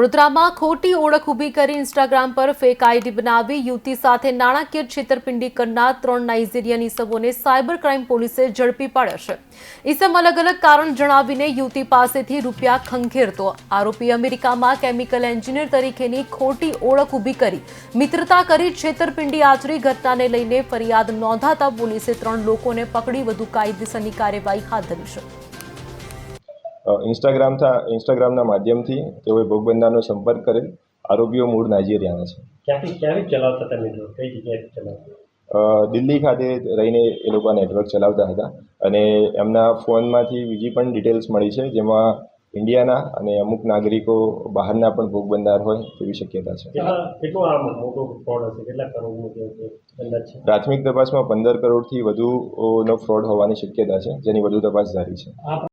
વડોદરામાં ખોટી ઓળખ ઊભી કરી ઇન્સ્ટાગ્રામ પર ફેક આઈડી બનાવી યુવતી સાથે નાણાકીય છેતરપિંડી કરનાર 3 નાઇજીરિયન ઇસમોને સાયબર ક્રાઇમ પોલીસે ઝડપી પાડ્યા છે. ઇસમ અલગ અલગ કારણ જણાવીને યુવતી પાસેથી રૂપિયા ખંખેરતો. આરોપી અમેરિકામાં કેમિકલ એન્જિનિયર તરીકેની ખોટી ઓળખ ઊભી કરી મિત્રતા કરી છેતરપિંડી આચરી. ઘટનાને લઈને ફરિયાદ નોંધાતા પોલીસે 3 લોકોને પકડી વધુ કાયદેસરની કાર્યવાહી હાથ ધરી છે. ઇન્સ્ટાગ્રામના માધ્યમથી તેઓએ ભોગ બનનારનો સંપર્ક કરેલ. આરોપીઓ મૂળ નાઇજીરિયાના છે. ક્યાંથી ચલાવતા હતા નેટવર્ક? કઈ જગ્યાએથી ચલાવતા? દિલ્હી ખાતે રહીને એ લોકો નેટવર્ક ચલાવતા હતા અને એમના ફોનમાંથી બીજી પણ ડિટેલ્સ મળી છે, જેમાં ઇન્ડિયાના અને અમુક નાગરિકો બહારના પણ ભોગ બનનાર હોય તેવી શક્યતા છે. કેટલો આ મોટો ફ્રોડ હશે? કેટલા કરોડનો અંદાજ છે? પ્રાથમિક તપાસમાં 15 કરોડથી વધુનો ફ્રોડ હોવાની શક્યતા છે, જેની વધુ તપાસ જારી છે. આ